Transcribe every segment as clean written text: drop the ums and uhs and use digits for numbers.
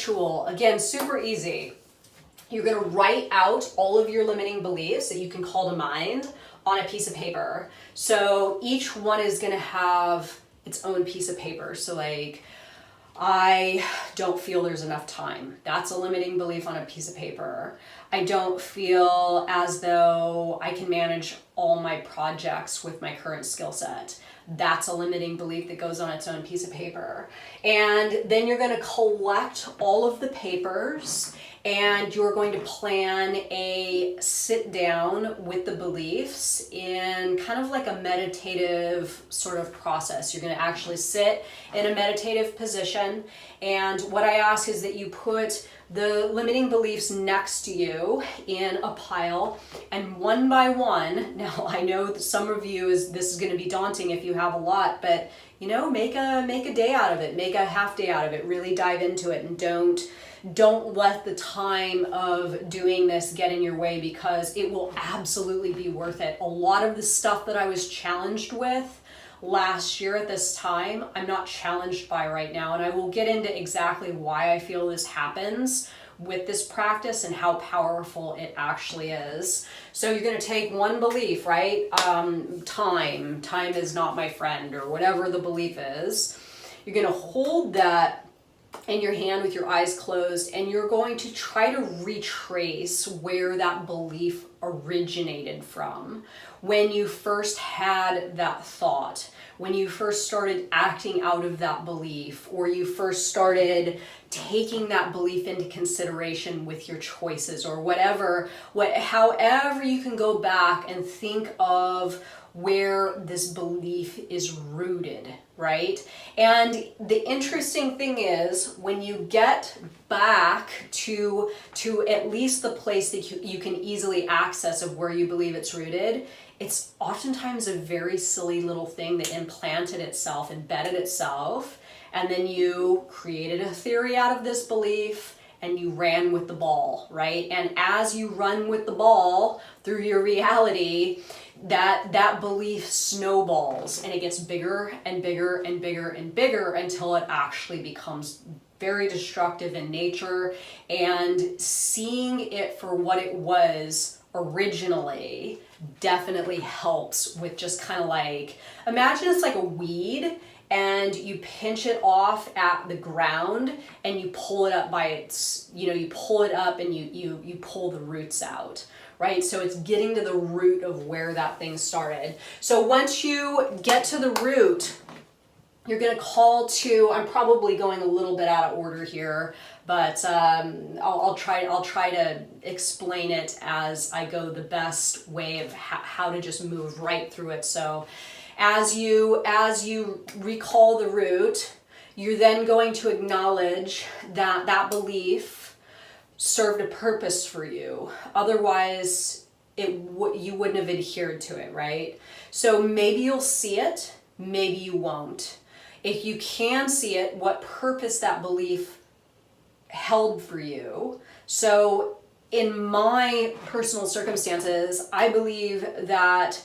ritual, again, super easy. You're going to write out all of your limiting beliefs that you can call to mind on a piece of paper. So each one is going to have its own piece of paper. So like, I don't feel there's enough time. That's a limiting belief on a piece of paper. I don't feel as though I can manage all my projects with my current skill set. That's a limiting belief that goes on its own piece of paper. And then you're going to collect all of the papers and you're going to plan a sit down with the beliefs in kind of like a meditative sort of process. You're going to actually sit in a meditative position. And what I ask is that you put the limiting beliefs next to you in a pile, and one by one, now I know that some of you this is going to be daunting if you have a lot, but you know, make a day out of it, make a half day out of it, really dive into it, and don't let the time of doing this get in your way, because it will absolutely be worth it. A lot of the stuff that I was challenged with last year at this time, I'm not challenged by right now, and I will get into exactly why I feel this happens with this practice and how powerful it actually is. So you're going to take one belief, right? Time is not my friend, or whatever the belief is. You're going to hold that in your hand with your eyes closed, and you're going to try to retrace where that belief originated from. When you first had that thought, when you first started acting out of that belief, or you first started taking that belief into consideration with your choices, or however you can go back and think of where this belief is rooted, right? And the interesting thing is, when you get back to at least the place that you can easily access of where you believe it's rooted, it's oftentimes a very silly little thing that embedded itself, and then you created a theory out of this belief and you ran with the ball, right? And as you run with the ball through your reality, that belief snowballs, and it gets bigger and bigger and bigger and bigger until it actually becomes very destructive in nature. And seeing it for what it was originally definitely helps with just kind of like, imagine it's like a weed, and you pinch it off at the ground and you pull it up by its, you pull it up and you pull the roots out, right? So it's getting to the root of where that thing started. So once you get to the root, you're going to call to, I'm probably going a little bit out of order here, but I'll try to explain it as I go, the best way of how to just move right through it. So as you recall the root, you're then going to acknowledge that that belief served a purpose for you. Otherwise, you wouldn't have adhered to it, right? So maybe you'll see it, maybe you won't. If you can see it, what purpose that belief held for you. So in my personal circumstances, I believe that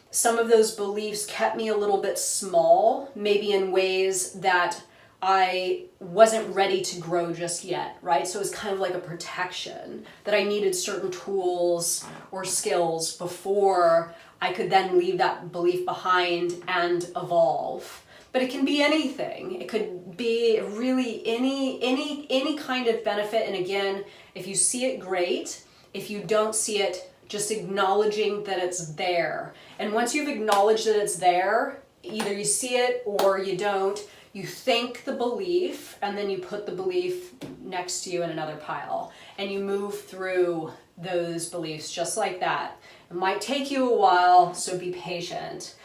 some of those beliefs kept me a little bit small, maybe in ways that I wasn't ready to grow just yet, right? So it's kind of like a protection, that I needed certain tools or skills before I could then leave that belief behind and evolve. But it can be anything. It could be really any kind of benefit. And again, if you see it, great. If you don't see it, just acknowledging that it's there. And once you've acknowledged that it's there, either you see it or you don't, you think the belief, and then you put the belief next to you in another pile. And you move through those beliefs just like that. It might take you a while, so be patient.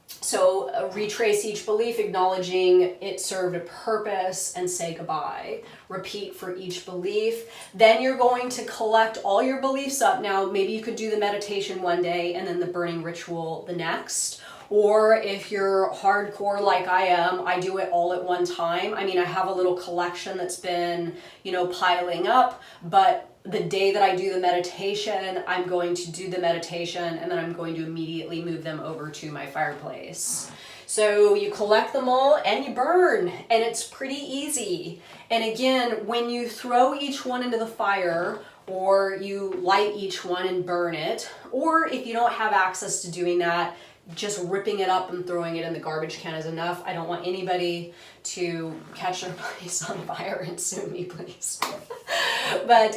So retrace each belief, acknowledging it served a purpose, and say goodbye. Repeat for each belief. Then you're going to collect all your beliefs up. Now, maybe you could do the meditation one day and then the burning ritual the next. Or if you're hardcore like I am, I do it all at one time. I mean, I have a little collection that's been, piling up, but the day that I do the meditation, I'm going to do the meditation, and then I'm going to immediately move them over to my fireplace. So you collect them all and you burn, and it's pretty easy. And again, when you throw each one into the fire, or you light each one and burn it, or if you don't have access to doing that, just ripping it up and throwing it in the garbage can is enough. I don't want anybody to catch their place on fire and sue me, please. But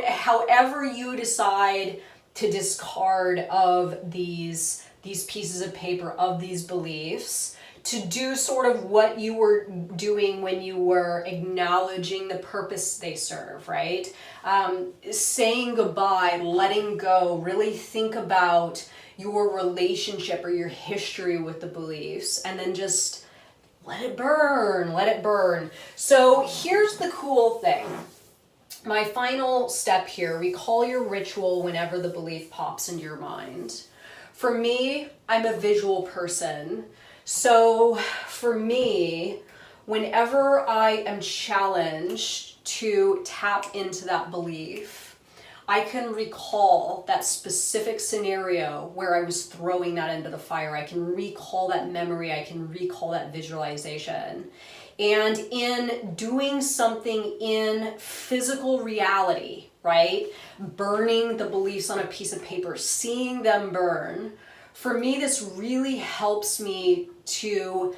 however you decide to discard of these pieces of paper, of these beliefs, to do sort of what you were doing when you were acknowledging the purpose they serve, right? Saying goodbye, letting go, really think about your relationship or your history with the beliefs, and then just let it burn, let it burn. So here's the cool thing. My final step here, recall your ritual whenever the belief pops into your mind. For me, I'm a visual person. So for me, whenever I am challenged to tap into that belief, I can recall that specific scenario where I was throwing that into the fire. I can recall that memory. I can recall that visualization. And in doing something in physical reality, right? Burning the beliefs on a piece of paper, seeing them burn, for me, this really helps me to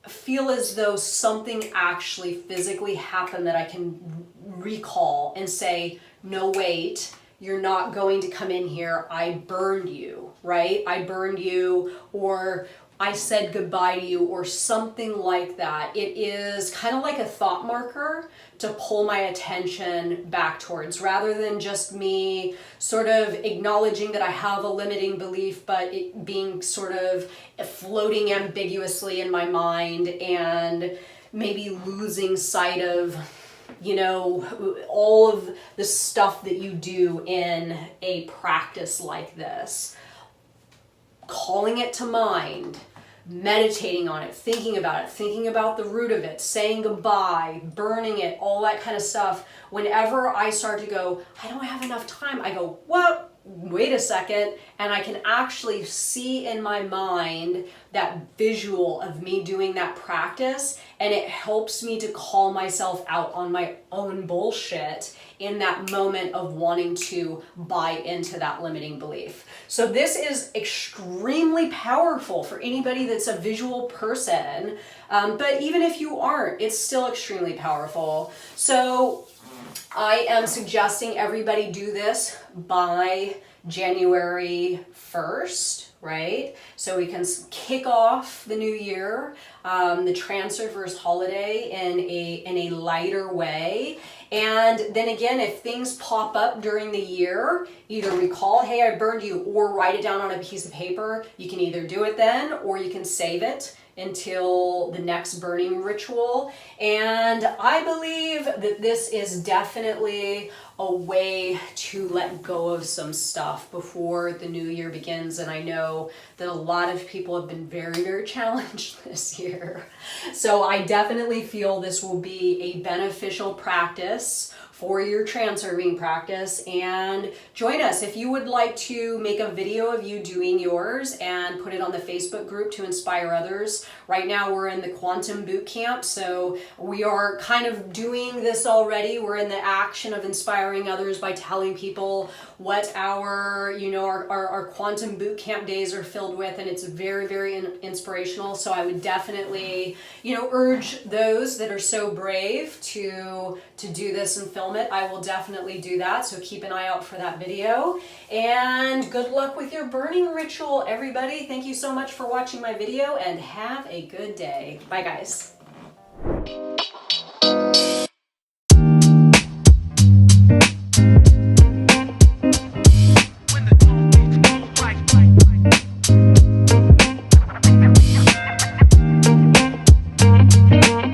feel as though something actually physically happened that I can recall and say, no, wait, you're not going to come in here. I burned you, right? I burned you, or I said goodbye to you, or something like that. It is kind of like a thought marker to pull my attention back towards, rather than just me sort of acknowledging that I have a limiting belief, but it being sort of floating ambiguously in my mind and maybe losing sight of, you know, all of the stuff that you do in a practice like this. Calling it to mind, meditating on it, thinking about the root of it, saying goodbye, burning it, all that kind of stuff. Whenever I start to go, I don't have enough time, I go, what? Wait a second, and I can actually see in my mind that visual of me doing that practice, and it helps me to call myself out on my own bullshit in that moment of wanting to buy into that limiting belief. So this is extremely powerful for anybody that's a visual person, but even if you aren't, it's still extremely powerful. So I am suggesting everybody do this by January 1st, right? So we can kick off the new year, the Transurfers holiday in a lighter way. And then again, if things pop up during the year, either recall, hey, I burned you, or write it down on a piece of paper. You can either do it then, or you can save it until the next burning ritual. And I believe that this is definitely a way to let go of some stuff before the new year begins. And I know that a lot of people have been very, very challenged this year. So I definitely feel this will be a beneficial practice for your transurfing practice. And join us if you would like to make a video of you doing yours and put it on the Facebook group to inspire others. Right now we're in the quantum boot camp, so we are kind of doing this already. We're in the action of inspiring others by telling people what our quantum boot camp days are filled with, and it's very, very inspirational. So I would definitely, urge those that are so brave to do this and film it. I will definitely do that, so keep an eye out for that video. And good luck with your burning ritual, everybody. Thank you so much for watching my video, and have a good day. Bye, guys.